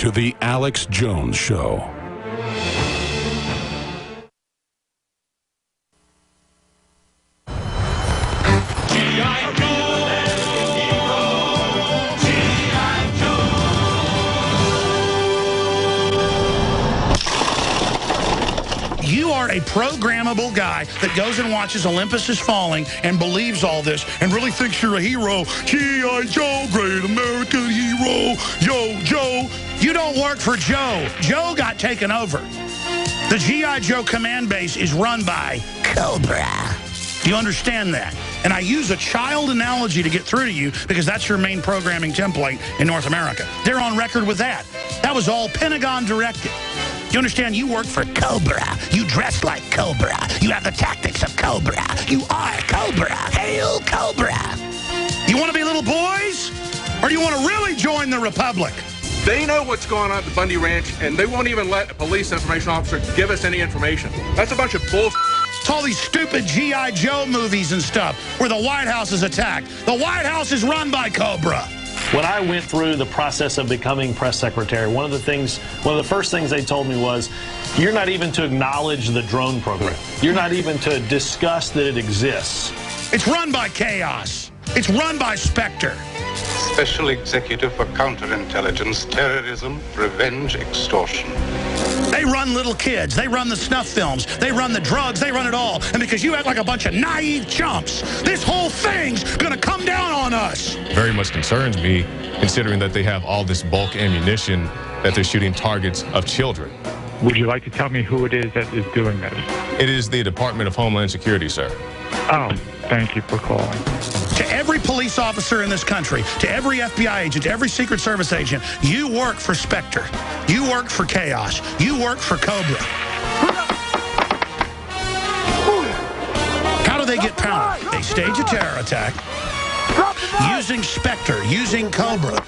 to The Alex Jones Show. You are a programmable guy that goes and watches Olympus Is Falling and believes all this and really thinks you're a hero. G.I. Joe, great American hero. Yo, Joe. You don't work for Joe. Joe got taken over. The G.I. Joe command base is run by Cobra. Do you understand that? And I use a child analogy to get through to you because that's your main programming template in North America. They're on record with that. That was all Pentagon directed. You understand? You work for Cobra. You dress like Cobra. You have the tactics of Cobra. You are Cobra. Hail Cobra. You want to be little boys? Or do you want to really join the Republic? They know what's going on at the Bundy Ranch, and they won't even let a police information officer give us any information. That's a bunch of bullshit. It's all these stupid G.I. Joe movies and stuff where the White House is attacked. The White House is run by Cobra. When I went through the process of becoming press secretary, one of the first things they told me was, you're not even to acknowledge the drone program. You're not even to discuss that it exists. It's run by chaos. It's run by Spectre. Special Executive for Counterintelligence, Terrorism, Revenge, Extortion. They run little kids. They run the snuff films. They run the drugs. They run it all. And because you act like a bunch of naive chumps, this whole thing's going to come down on us. Very much concerns me, considering that they have all this bulk ammunition that they're shooting targets of children. Would you like to tell me who it is that is doing this? It is the Department of Homeland Security, sir. Oh, thank you for calling. To every police officer in this country, to every FBI agent, to every Secret Service agent, you work for Spectre. You work for chaos. You work for Cobra. How do they get power? They stage a terror attack using Spectre, using Cobra.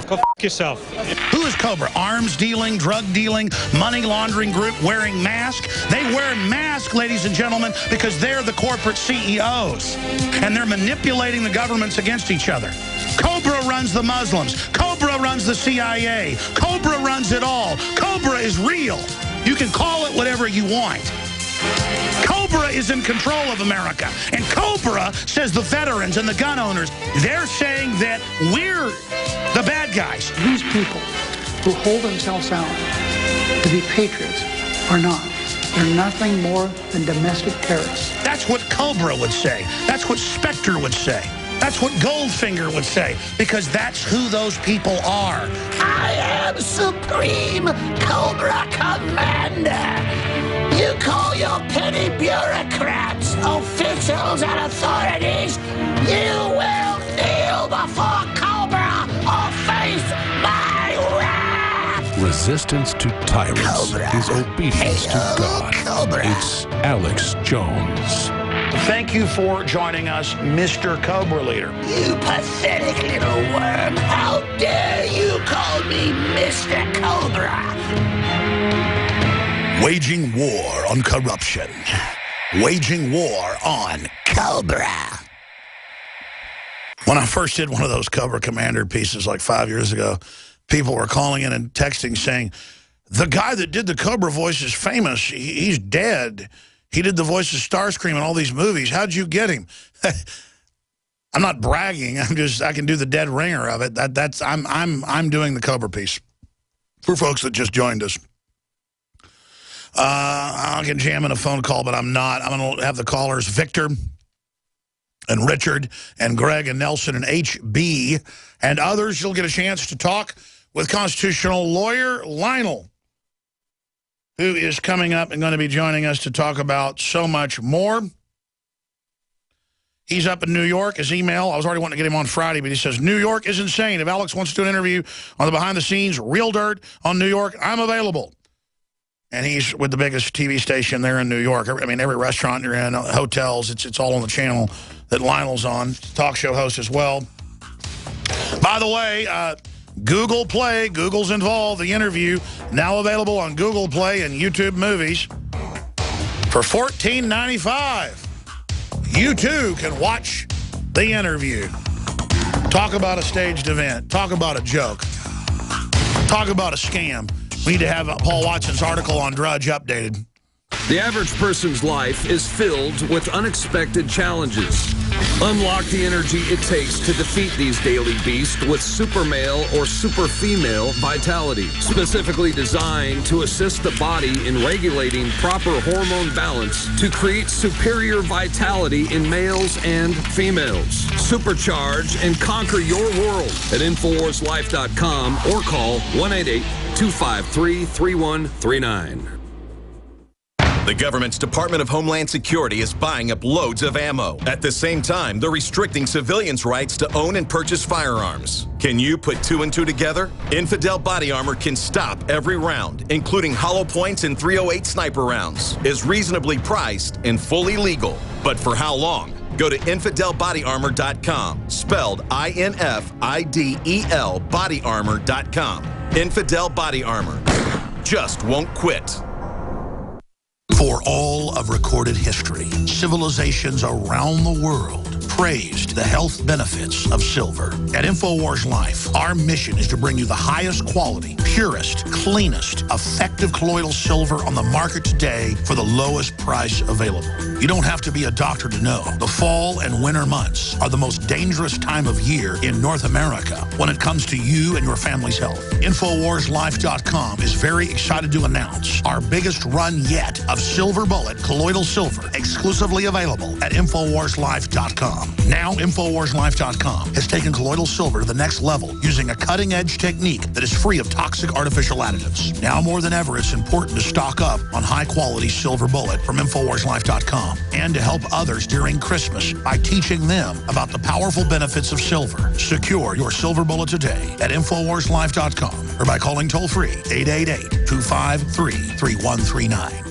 Go f*** yourself. Who is Cobra? Arms dealing, drug dealing, money laundering group wearing masks. They wear masks, ladies and gentlemen, because they're the corporate CEOs. And they're manipulating the governments against each other. Cobra runs the Muslims. Cobra runs the CIA. Cobra runs it all. Cobra is real. You can call it whatever you want. Cobra is in control of America. And Cobra says the veterans and the gun owners, they're saying that we're the bad guys. These people who hold themselves out to be patriots are not. They're nothing more than domestic terrorists. That's what Cobra would say. That's what Spectre would say. That's what Goldfinger would say, because that's who those people are. I am Supreme Cobra Commander. You call your petty bureaucrats, officials, and authorities. You will kneel before Cobra or face my wrath. Resistance to tyrants is obedience to God. Cobra. It's Alex Jones. Thank you for joining us, Mr. Cobra Leader. You pathetic little worm. How dare you call me Mr. Cobra? Waging war on corruption. Waging war on Cobra. When I first did one of those Cobra Commander pieces like 5 years ago, people were calling in and texting saying, the guy that did the Cobra voice is famous. He's dead. He did the voice of Starscream in all these movies. How'd you get him? I'm not bragging. I can do the dead ringer of it. I'm doing the Cobra piece for folks that just joined us. I can jam in a phone call, but I'm not. I'm going to have the callers Victor and Richard and Greg and Nelson and HB and others. You'll get a chance to talk with constitutional lawyer Lionel, who is coming up and going to be joining us to talk about so much more. He's up in New York. His email, I was already wanting to get him on Friday, but he says, New York is insane. If Alex wants to do an interview on the behind-the-scenes, Real Dirt on New York, I'm available. And he's with the biggest TV station there in New York. I mean, every restaurant you're in, hotels, it's all on the channel that Lionel's on. Talk show host as well. By the way, Google Play, Google's involved, the interview, now available on Google Play and YouTube Movies for $14.95. You too can watch the interview. Talk about a staged event. Talk about a joke. Talk about a scam. We need to have Paul Watson's article on Drudge updated. The average person's life is filled with unexpected challenges. Unlock the energy it takes to defeat these daily beasts with Super Male or Super Female Vitality, specifically designed to assist the body in regulating proper hormone balance to create superior vitality in males and females. Supercharge and conquer your world at InfoWarsLife.com or call 1-888-253-3139. The government's Department of Homeland Security is buying up loads of ammo. At the same time, they're restricting civilians' rights to own and purchase firearms. Can you put 2 and 2 together? Infidel Body Armor can stop every round, including hollow points and .308 sniper rounds, is reasonably priced and fully legal. But for how long? Go to InfidelBodyArmor.com, spelled INFIDEL bodyarmor.com. Infidel Body Armor. Just won't quit. For all of recorded history, civilizations around the world praised the health benefits of silver. At InfoWars Life, our mission is to bring you the highest quality, purest, cleanest, effective colloidal silver on the market today for the lowest price available. You don't have to be a doctor to know. The fall and winter months are the most dangerous time of year in North America when it comes to you and your family's health. InfoWarsLife.com is very excited to announce our biggest run yet of Silver Bullet colloidal silver, exclusively available at InfoWarsLife.com. Now, InfoWarsLife.com has taken colloidal silver to the next level using a cutting-edge technique that is free of toxic artificial additives. Now more than ever, it's important to stock up on high-quality silver bullet from InfoWarsLife.com and to help others during Christmas by teaching them about the powerful benefits of silver. Secure your silver bullet today at InfoWarsLife.com or by calling toll-free 888-253-3139.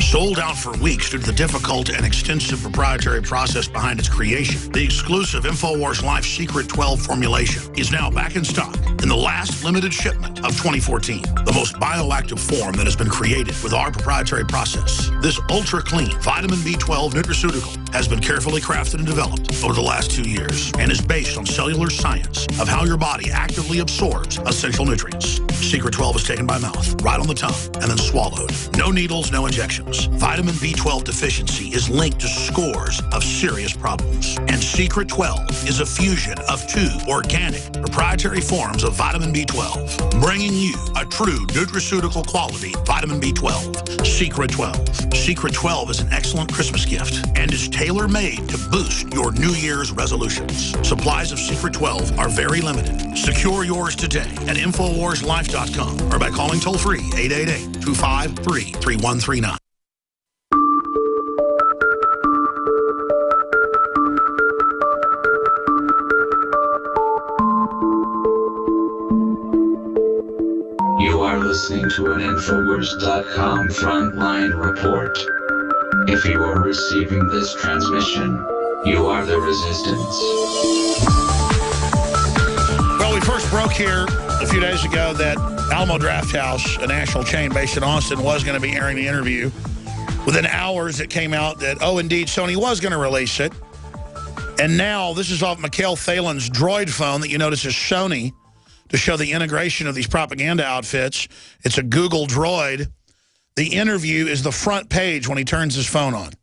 Sold out for weeks due to the difficult and extensive proprietary process behind its creation, the exclusive InfoWars Life Secret 12 formulation is now back in stock in the last limited shipment of 2014. The most bioactive form that has been created with our proprietary process. This ultra-clean vitamin B12 nutraceutical has been carefully crafted and developed over the last 2 years and is based on cellular science of how your body actively absorbs essential nutrients. Secret 12 is taken by mouth, right on the tongue, and then swallowed. No needles, no injections. Vitamin B12 deficiency is linked to scores of serious problems. And Secret 12 is a fusion of 2 organic, proprietary forms of vitamin B12, bringing you a true nutraceutical quality vitamin B12. Secret 12. Secret 12 is an excellent Christmas gift and is tailor-made to boost your New Year's resolutions. Supplies of Secret 12 are very limited. Secure yours today at InfoWarsLife.com or by calling toll-free 888-253-3139. You are listening to an Infowars.com frontline report. If you are receiving this transmission, you are the resistance. Well, we first broke here a few days ago that Alamo Drafthouse, a national chain based in Austin, was going to be airing the interview. Within hours, it came out that, oh, indeed, Sony was going to release it. And now, this is off Mikhail Thalen's Droid phone that you notice is Sony, to show the integration of these propaganda outfits. It's a Google Droid. The interview is the front page when he turns his phone on.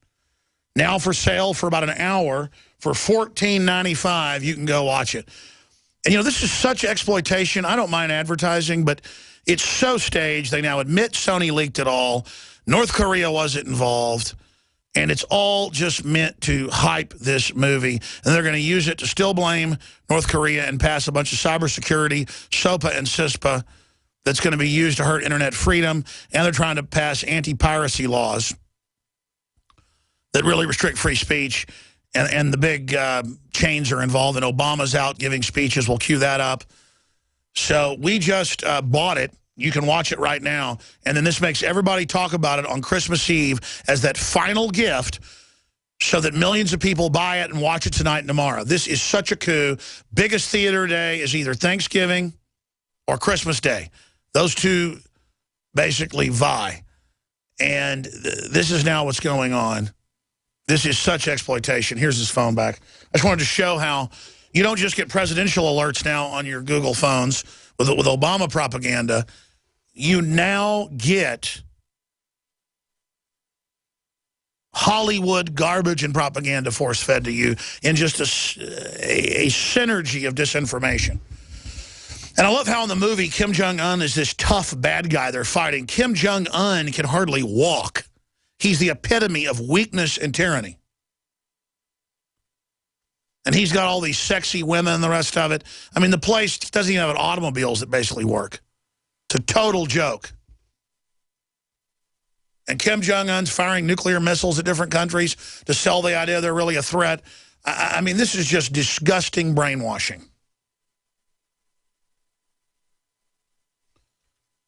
Now for sale for about an hour for $14.95. You can go watch it. And, you know, this is such exploitation. I don't mind advertising, but it's so staged. They now admit Sony leaked it all. North Korea wasn't involved. And it's all just meant to hype this movie. And they're going to use it to still blame North Korea and pass a bunch of cybersecurity, SOPA and CISPA, that's going to be used to hurt internet freedom. And they're trying to pass anti-piracy laws that really restrict free speech. And the big chains are involved. And Obama's out giving speeches. We'll cue that up. So we just bought it. You can watch it right now. And then this makes everybody talk about it on Christmas Eve as that final gift so that millions of people buy it and watch it tonight and tomorrow. This is such a coup. Biggest theater day is either Thanksgiving or Christmas Day. Those two basically vie. And this is now what's going on. This is such exploitation. Here's his phone back. I just wanted to show how You don't just get presidential alerts now on your Google phones with Obama propaganda. You now get Hollywood garbage and propaganda force-fed to you in just a synergy of disinformation. And I love how in the movie Kim Jong-un is this tough bad guy they're fighting. Kim Jong-un can hardly walk. He's the epitome of weakness and tyranny. And he's got all these sexy women and the rest of it. I mean, the place doesn't even have automobiles that basically work. It's a total joke. And Kim Jong-un's firing nuclear missiles at different countries to sell the idea they're really a threat. I mean, this is just disgusting brainwashing.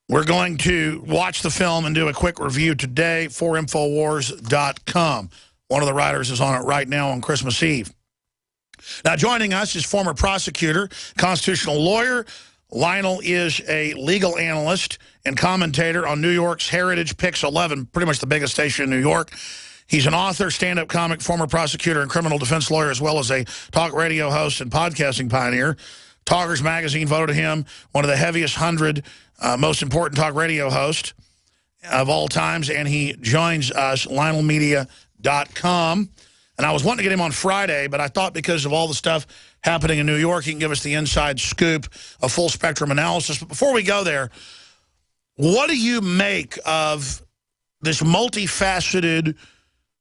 We're going to watch the film and do a quick review today for Infowars.com. One of the writers is on it right now on Christmas Eve. Now, joining us is former prosecutor, constitutional lawyer. Lionel is a legal analyst and commentator on New York's Heritage Pix 11, pretty much the biggest station in New York. He's an author, stand-up comic, former prosecutor, and criminal defense lawyer, as well as a talk radio host and podcasting pioneer. Talkers Magazine voted him one of the heaviest 100 most important talk radio hosts of all times, and he joins us, LionelMedia.com. And I was wanting to get him on Friday, but I thought because of all the stuff happening in New York, he can give us the inside scoop of full spectrum analysis. But before we go there, what do you make of this multifaceted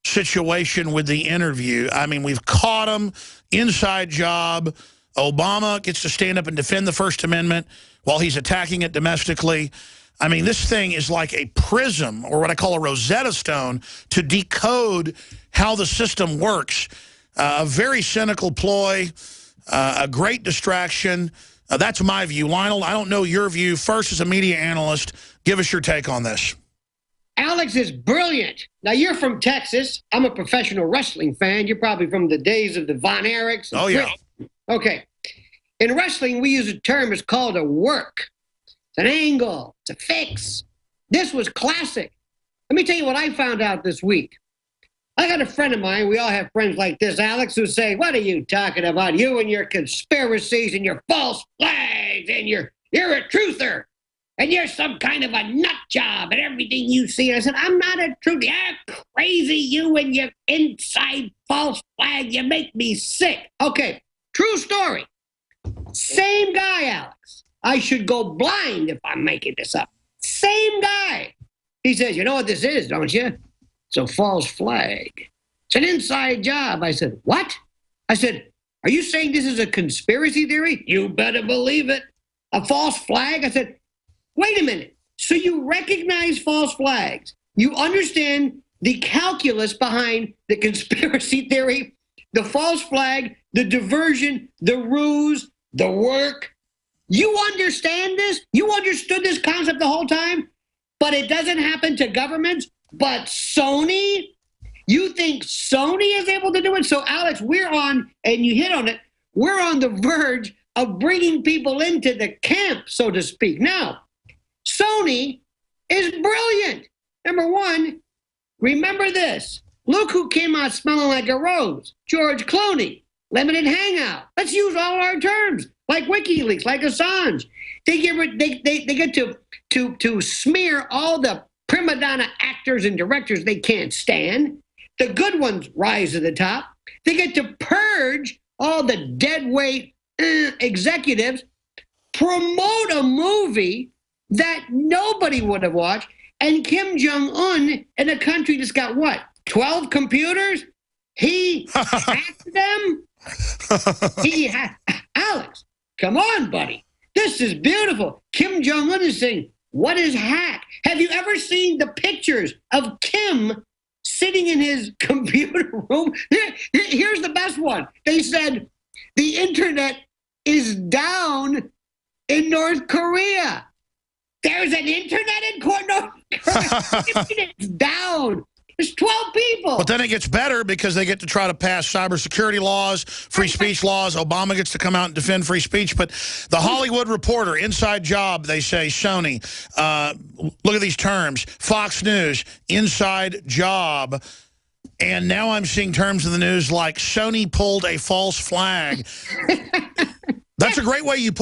situation with the interview? I mean, we've caught him, inside job. Obama gets to stand up and defend the First Amendment while he's attacking it domestically. I mean, this thing is like a prism, or what I call a Rosetta Stone, to decode how the system works. A very cynical ploy, a great distraction. That's my view. Lionel, I don't know your view. First, as a media analyst, give us your take on this. Alex is brilliant. Now, you're from Texas. I'm a professional wrestling fan. You're probably from the days of the Von Erichs. Oh, yeah. Okay. In wrestling, we use a term. It's called a work. It's an angle. It's a fix. This was classic. Let me tell you what I found out this week. I got a friend of mine. We all have friends like this, Alex, who say, what are you talking about? You and your conspiracies and your false flags and you're a truther. And you're some kind of a nut job and everything you see. And I said, I'm not a truther. You're crazy, you and your inside false flag. You make me sick. Okay, true story. Same guy, Alex. I should go blind if I'm making this up. Same guy. He says, you know what this is, don't you? It's a false flag. It's an inside job. I said, what? I said, are you saying this is a conspiracy theory? You better believe it. A false flag? I said, wait a minute. So you recognize false flags. You understand the calculus behind the conspiracy theory, the false flag, the diversion, the ruse, the work. You understand this? You understood this concept the whole time? But it doesn't happen to governments. But Sony? You think Sony is able to do it? So, Alex, we're on, and you hit on it, we're on the verge of bringing people into the camp, so to speak. Now, Sony is brilliant. Number one, remember this. Look who came out smelling like a rose. George Clooney. Limited hangout. Let's use all our terms, like WikiLeaks, like Assange. They get to smear all the prima donna actors and directors they can't stand. The good ones rise to the top. They get to purge all the deadweight executives, promote a movie that nobody would have watched, and Kim Jong-un in a country that's got, what, 12 computers? He hacked them? Alex, come on, buddy. This is beautiful. Kim Jong-un is saying, what is hack? Have you ever seen the pictures of Kim sitting in his computer room? Here's the best one. They said the internet is down in North Korea. There's an internet in North Korea. It's down. There's 12 people. But then it gets better because they get to try to pass cybersecurity laws, free speech laws. Obama gets to come out and defend free speech. But the Hollywood Reporter, inside job, they say, Sony. Look at these terms. Fox News, inside job. And now I'm seeing terms in the news like Sony pulled a false flag. That's a great way you put